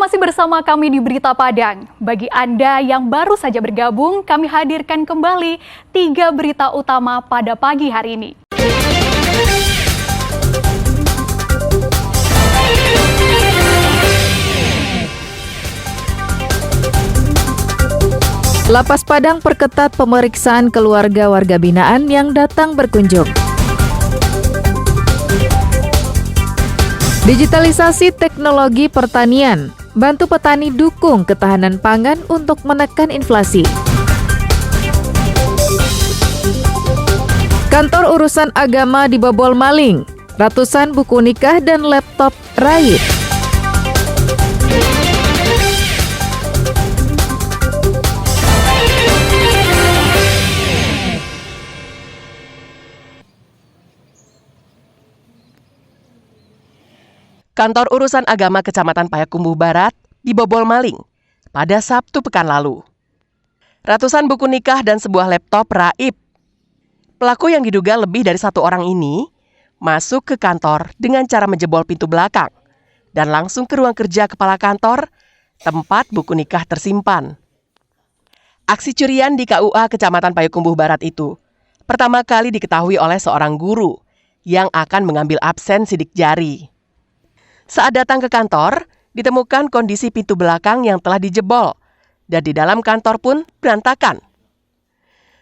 masih bersama kami di Berita Padang. Bagi Anda yang baru saja bergabung, kami hadirkan kembali 3 berita utama pada pagi hari ini. Lapas Padang perketat pemeriksaan keluarga warga binaan yang datang berkunjung. Digitalisasi teknologi pertanian, bantu petani dukung ketahanan pangan untuk menekan inflasi. Kantor urusan agama dibobol maling, ratusan buku nikah dan laptop raib. Kantor Urusan Agama Kecamatan Payakumbuh Barat dibobol maling pada Sabtu pekan lalu. Ratusan buku nikah dan sebuah laptop raib. Pelaku yang diduga lebih dari 1 orang ini masuk ke kantor dengan cara menjebol pintu belakang dan langsung ke ruang kerja kepala kantor tempat buku nikah tersimpan. Aksi curian di KUA Kecamatan Payakumbuh Barat itu pertama kali diketahui oleh seorang guru yang akan mengambil absen sidik jari. Saat datang ke kantor, ditemukan kondisi pintu belakang yang telah dijebol, dan di dalam kantor pun berantakan.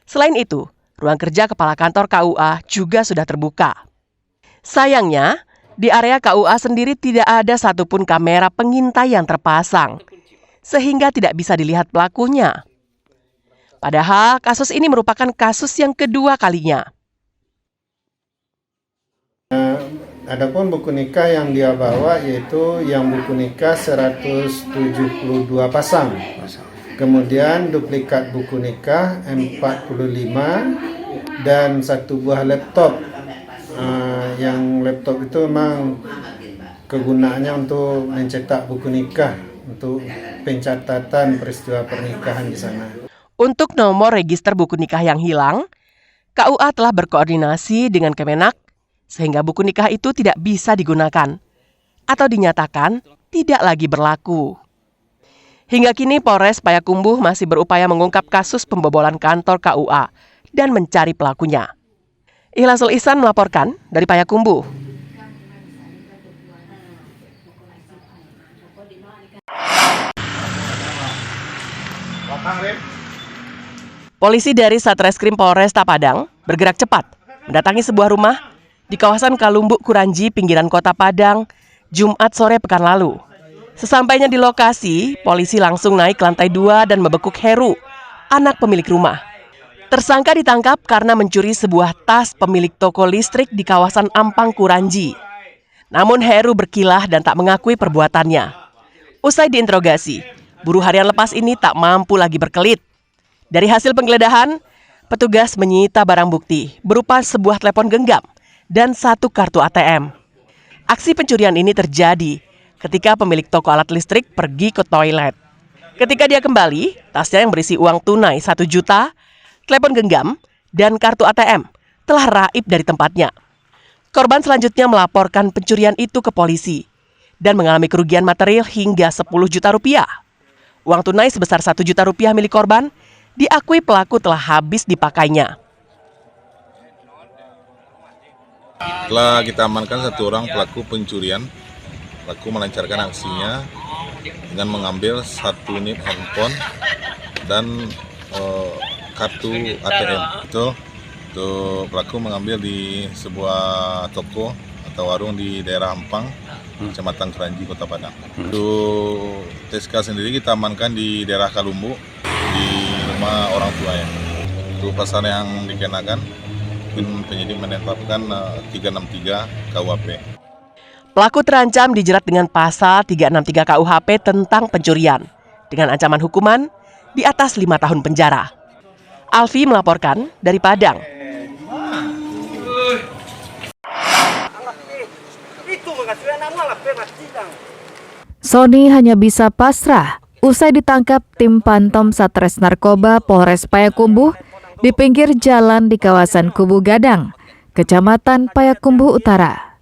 Selain itu, ruang kerja kepala kantor KUA juga sudah terbuka. Sayangnya, di area KUA sendiri tidak ada satupun kamera pengintai yang terpasang, sehingga tidak bisa dilihat pelakunya. Padahal kasus ini merupakan kasus yang kedua kalinya. Adapun buku nikah yang dia bawa yaitu yang buku nikah 172 pasang. Kemudian duplikat buku nikah 45 dan 1 buah laptop. Yang laptop itu memang kegunaannya untuk mencetak buku nikah untuk pencatatan peristiwa pernikahan di sana. Untuk nomor register buku nikah yang hilang, KUA telah berkoordinasi dengan Kemenak sehingga buku nikah itu tidak bisa digunakan atau dinyatakan tidak lagi berlaku. Hingga kini Polres Payakumbuh masih berupaya mengungkap kasus pembobolan kantor KUA dan mencari pelakunya. Ikhlasul Ihsan melaporkan dari Payakumbuh. Polisi dari Satreskrim Polresta Padang bergerak cepat mendatangi sebuah rumah di kawasan Kalumbuk Kuranji, pinggiran kota Padang, Jumat sore pekan lalu. Sesampainya di lokasi, polisi langsung naik ke lantai 2 dan membekuk Heru, anak pemilik rumah. Tersangka ditangkap karena mencuri sebuah tas pemilik toko listrik di kawasan Ampang Kuranji. Namun Heru berkilah dan tak mengakui perbuatannya. Usai diinterogasi, buruh harian lepas ini tak mampu lagi berkelit. Dari hasil penggeledahan, petugas menyita barang bukti berupa sebuah telepon genggam dan 1 kartu ATM. Aksi pencurian ini terjadi ketika pemilik toko alat listrik pergi ke toilet. Ketika dia kembali, tasnya yang berisi uang tunai 1 juta, telepon genggam, dan kartu ATM telah raib dari tempatnya. Korban selanjutnya melaporkan pencurian itu ke polisi dan mengalami kerugian material hingga 10 juta rupiah. Uang tunai sebesar 1 juta rupiah milik korban diakui pelaku telah habis dipakainya. Telah kita amankan 1 orang pelaku pencurian. Pelaku melancarkan aksinya dengan mengambil 1 unit handphone dan kartu ATM. Itu pelaku mengambil di sebuah toko atau warung di daerah Ampang, Kecamatan Kuranji, Kota Padang. Untuk TSK sendiri kita amankan di daerah Kalumbuk, di rumah orang tuanya. Untuk pasal yang dikenakan, penyidik menetapkan 363 KUHP. Pelaku terancam dijerat dengan pasal 363 KUHP tentang pencurian dengan ancaman hukuman di atas 5 tahun penjara. Alfi melaporkan dari Padang. Sony hanya bisa pasrah usai ditangkap tim Pantom Satres Narkoba Polres Payakumbuh di pinggir jalan di kawasan Kubu Gadang, Kecamatan Payakumbuh Utara.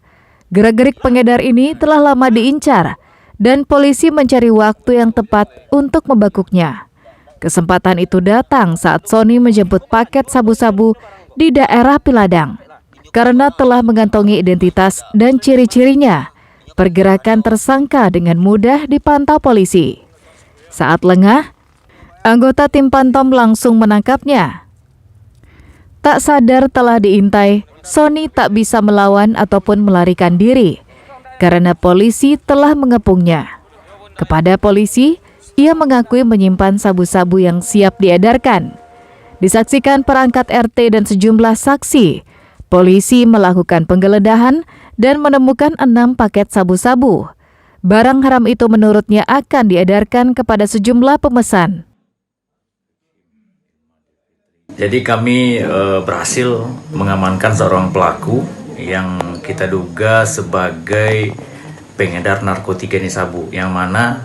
Gerak-gerik pengedar ini telah lama diincar dan polisi mencari waktu yang tepat untuk membekuknya. Kesempatan itu datang saat Sony menjemput paket sabu-sabu di daerah Piladang. Karena telah mengantongi identitas dan ciri-cirinya, pergerakan tersangka dengan mudah dipantau polisi. Saat lengah, anggota tim Pantom langsung menangkapnya. Tak sadar telah diintai, Sony tak bisa melawan ataupun melarikan diri karena polisi telah mengepungnya. Kepada polisi, ia mengakui menyimpan sabu-sabu yang siap diedarkan. Disaksikan perangkat RT dan sejumlah saksi, polisi melakukan penggeledahan dan menemukan 6 paket sabu-sabu. Barang haram itu menurutnya akan diedarkan kepada sejumlah pemesan. Jadi kami berhasil mengamankan seorang pelaku yang kita duga sebagai pengedar narkotika jenis sabu, yang mana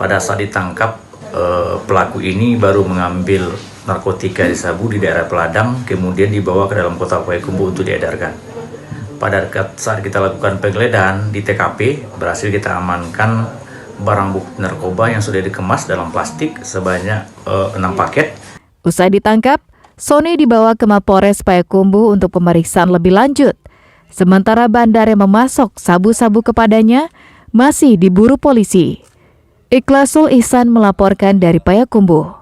pada saat ditangkap pelaku ini baru mengambil narkotika di sabu di daerah Piladang, kemudian dibawa ke dalam kota Payakumbuh untuk diedarkan. Pada saat kita lakukan penggeledahan di TKP, berhasil kita amankan barang bukti narkoba yang sudah dikemas dalam plastik sebanyak 6 paket. Usai ditangkap, Sony dibawa ke Mapores Payakumbuh untuk pemeriksaan lebih lanjut. Sementara bandar yang memasok sabu-sabu kepadanya masih diburu polisi. Ikhlasul Ihsan melaporkan dari Payakumbuh.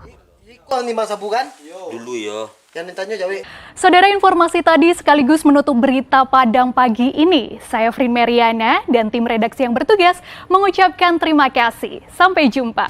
Ang lima sabu kan? Dulu ya. Yang ditanya Jawi. Saudara, informasi tadi sekaligus menutup berita Padang pagi ini. Saya Frin Meriana dan tim redaksi yang bertugas mengucapkan terima kasih. Sampai jumpa.